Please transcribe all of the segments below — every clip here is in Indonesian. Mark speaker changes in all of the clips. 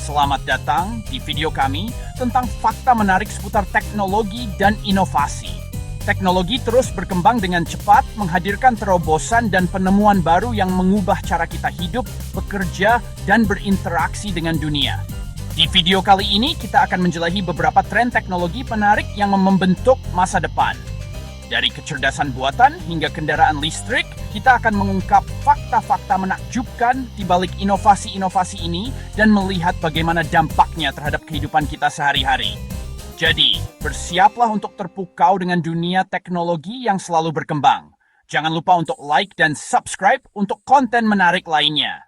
Speaker 1: Selamat datang di video kami tentang fakta menarik seputar teknologi dan inovasi. Teknologi terus berkembang dengan cepat, menghadirkan terobosan dan penemuan baru yang mengubah cara kita hidup, bekerja, dan berinteraksi dengan dunia. Di video kali ini, kita akan menjelajahi beberapa tren teknologi menarik yang membentuk masa depan. Dari kecerdasan buatan hingga kendaraan listrik, kita akan mengungkap fakta-fakta menakjubkan di balik inovasi-inovasi ini dan melihat bagaimana dampaknya terhadap kehidupan kita sehari-hari. Jadi, bersiaplah untuk terpukau dengan dunia teknologi yang selalu berkembang. Jangan lupa untuk like dan subscribe untuk konten menarik lainnya.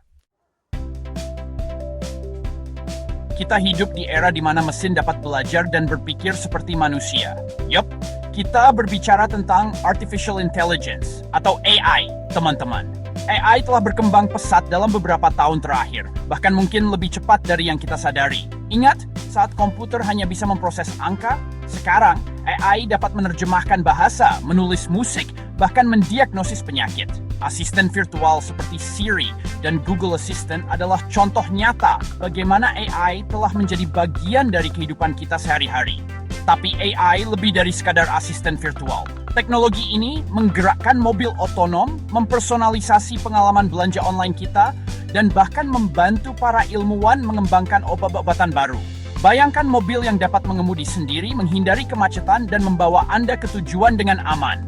Speaker 1: Kita hidup di era di mana mesin dapat belajar dan berpikir seperti manusia. Yup, kita berbicara tentang Artificial Intelligence atau AI, teman-teman. AI telah berkembang pesat dalam beberapa tahun terakhir, bahkan mungkin lebih cepat dari yang kita sadari. Ingat, saat komputer hanya bisa memproses angka, sekarang AI dapat menerjemahkan bahasa, menulis musik, bahkan mendiagnosis penyakit. Asisten virtual seperti Siri dan Google Assistant adalah contoh nyata bagaimana AI telah menjadi bagian dari kehidupan kita sehari-hari. Tapi AI lebih dari sekadar asisten virtual. Teknologi ini menggerakkan mobil otonom, mempersonalisasi pengalaman belanja online kita, dan bahkan membantu para ilmuwan mengembangkan obat-obatan baru. Bayangkan mobil yang dapat mengemudi sendiri, menghindari kemacetan, dan membawa Anda ke tujuan dengan aman.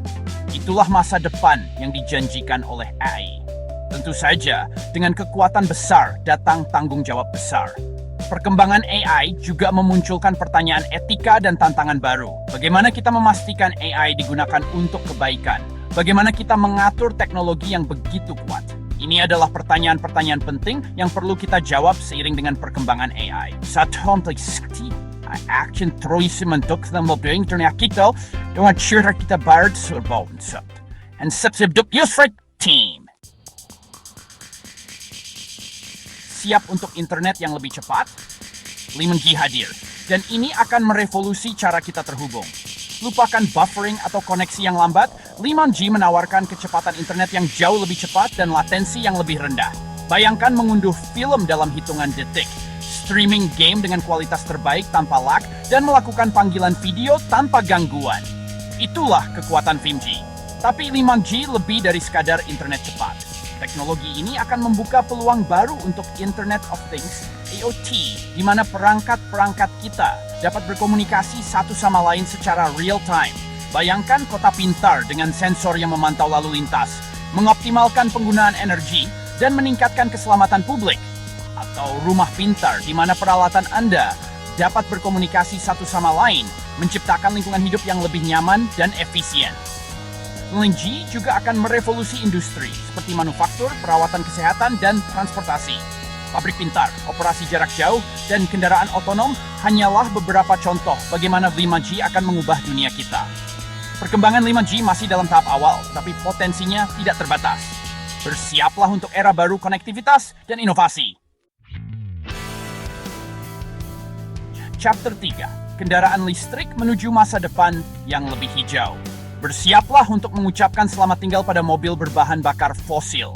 Speaker 1: Itulah masa depan yang dijanjikan oleh AI. Tentu saja, dengan kekuatan besar datang tanggung jawab besar. Perkembangan AI juga memunculkan pertanyaan etika dan tantangan baru. Bagaimana kita memastikan AI digunakan untuk kebaikan? Bagaimana kita mengatur teknologi yang begitu kuat? Ini adalah pertanyaan-pertanyaan penting yang perlu kita jawab seiring dengan perkembangan AI. Action terus membentuk dan mobil internet kita dengan cara kita berbangun. And subscribe user team. Siap untuk internet yang lebih cepat? 5G hadir, dan ini akan merevolusi cara kita terhubung. Lupakan buffering atau koneksi yang lambat, 5G menawarkan kecepatan internet yang jauh lebih cepat dan latensi yang lebih rendah. Bayangkan mengunduh film dalam hitungan detik, streaming game dengan kualitas terbaik tanpa lag, dan melakukan panggilan video tanpa gangguan. Itulah kekuatan 5G. Tapi 5G lebih dari sekadar internet cepat. Teknologi ini akan membuka peluang baru untuk Internet of Things, IoT, di mana perangkat-perangkat kita dapat berkomunikasi satu sama lain secara real-time. Bayangkan kota pintar dengan sensor yang memantau lalu lintas, mengoptimalkan penggunaan energi, dan meningkatkan keselamatan publik. Atau rumah pintar di mana peralatan Anda dapat berkomunikasi satu sama lain, menciptakan lingkungan hidup yang lebih nyaman dan efisien. 5G juga akan merevolusi industri seperti manufaktur, perawatan kesehatan, dan transportasi. Pabrik pintar, operasi jarak jauh, dan kendaraan otonom hanyalah beberapa contoh bagaimana 5G akan mengubah dunia kita. Perkembangan 5G masih dalam tahap awal, tapi potensinya tidak terbatas. Bersiaplah untuk era baru konektivitas dan inovasi. Chapter 3. Kendaraan listrik menuju masa depan yang lebih hijau. Bersiaplah untuk mengucapkan selamat tinggal pada mobil berbahan bakar fosil.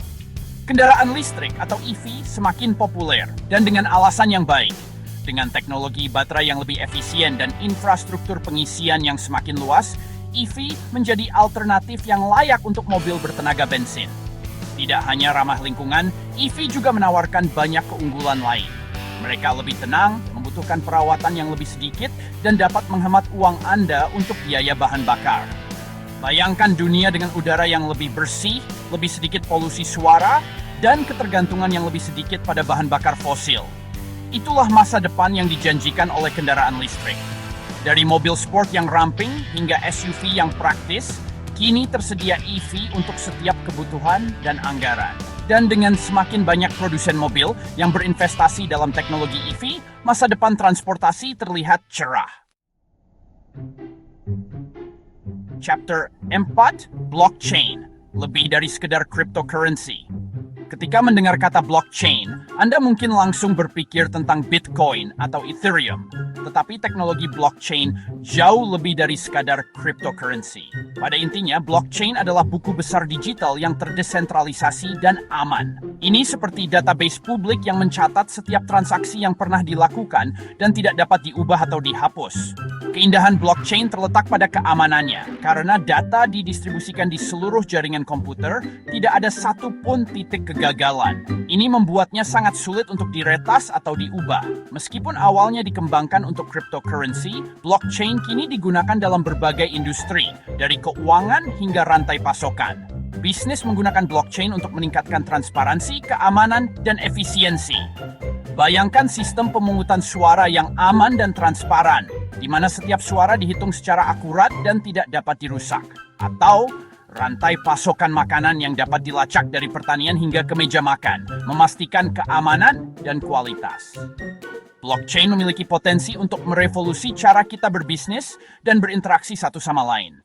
Speaker 1: Kendaraan listrik atau EV semakin populer dan dengan alasan yang baik. Dengan teknologi baterai yang lebih efisien dan infrastruktur pengisian yang semakin luas, EV menjadi alternatif yang layak untuk mobil bertenaga bensin. Tidak hanya ramah lingkungan, EV juga menawarkan banyak keunggulan lain. Mereka lebih tenang, membutuhkan perawatan yang lebih sedikit, dan dapat menghemat uang Anda untuk biaya bahan bakar. Bayangkan dunia dengan udara yang lebih bersih, lebih sedikit polusi suara, dan ketergantungan yang lebih sedikit pada bahan bakar fosil. Itulah masa depan yang dijanjikan oleh kendaraan listrik. Dari mobil sport yang ramping hingga SUV yang praktis, kini tersedia EV untuk setiap kebutuhan dan anggaran. Dan dengan semakin banyak produsen mobil yang berinvestasi dalam teknologi EV, masa depan transportasi terlihat cerah. Chapter 4, Blockchain, lebih dari sekedar cryptocurrency. Ketika mendengar kata blockchain, Anda mungkin langsung berpikir tentang Bitcoin atau Ethereum. Tetapi teknologi blockchain jauh lebih dari sekadar cryptocurrency. Pada intinya, blockchain adalah buku besar digital yang terdesentralisasi dan aman. Ini seperti database publik yang mencatat setiap transaksi yang pernah dilakukan dan tidak dapat diubah atau dihapus. Keindahan blockchain terletak pada keamanannya, karena data didistribusikan di seluruh jaringan komputer, tidak ada satupun titik kegagalan. Ini membuatnya sangat sulit untuk diretas atau diubah. Meskipun awalnya dikembangkan untuk cryptocurrency, blockchain kini digunakan dalam berbagai industri, dari keuangan hingga rantai pasokan. Bisnis menggunakan blockchain untuk meningkatkan transparansi, keamanan, dan efisiensi. Bayangkan sistem pemungutan suara yang aman dan transparan, di mana setiap suara dihitung secara akurat dan tidak dapat dirusak. Atau rantai pasokan makanan yang dapat dilacak dari pertanian hingga ke meja makan, memastikan keamanan dan kualitas. Blockchain memiliki potensi untuk merevolusi cara kita berbisnis dan berinteraksi satu sama lain.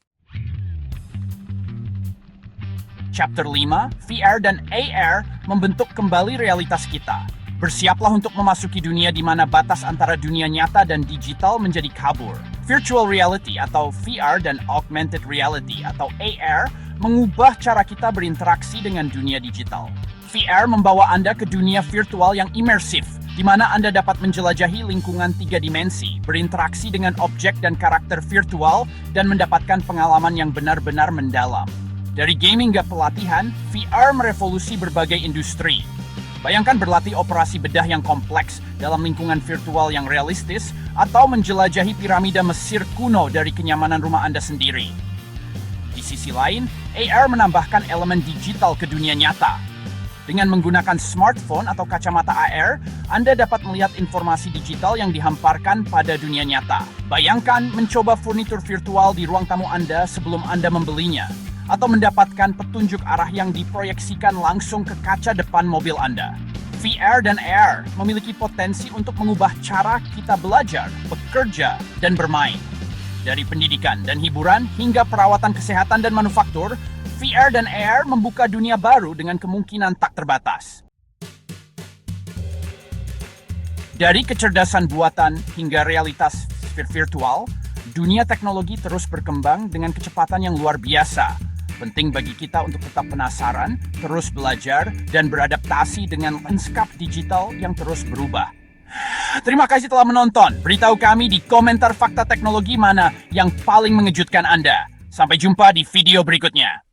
Speaker 1: Chapter 5, VR dan AR membentuk kembali realitas kita. Bersiaplah untuk memasuki dunia di mana batas antara dunia nyata dan digital menjadi kabur. Virtual reality atau VR dan augmented reality atau AR mengubah cara kita berinteraksi dengan dunia digital. VR membawa Anda ke dunia virtual yang imersif, di mana Anda dapat menjelajahi lingkungan 3 dimensi, berinteraksi dengan objek dan karakter virtual, dan mendapatkan pengalaman yang benar-benar mendalam. Dari gaming hingga pelatihan, VR merevolusi berbagai industri. Bayangkan berlatih operasi bedah yang kompleks dalam lingkungan virtual yang realistis, atau menjelajahi piramida Mesir kuno dari kenyamanan rumah Anda sendiri. Di sisi lain, AR menambahkan elemen digital ke dunia nyata. Dengan menggunakan smartphone atau kacamata AR, Anda dapat melihat informasi digital yang dihamparkan pada dunia nyata. Bayangkan mencoba furnitur virtual di ruang tamu Anda sebelum Anda membelinya, atau mendapatkan petunjuk arah yang diproyeksikan langsung ke kaca depan mobil Anda. VR dan AR memiliki potensi untuk mengubah cara kita belajar, bekerja, dan bermain. Dari pendidikan dan hiburan hingga perawatan kesehatan dan manufaktur, VR dan AR membuka dunia baru dengan kemungkinan tak terbatas. Dari kecerdasan buatan hingga realitas virtual, dunia teknologi terus berkembang dengan kecepatan yang luar biasa. Penting bagi kita untuk tetap penasaran, terus belajar, dan beradaptasi dengan lanskap digital yang terus berubah. Terima kasih telah menonton. Beritahu kami di komentar fakta teknologi mana yang paling mengejutkan Anda. Sampai jumpa di video berikutnya.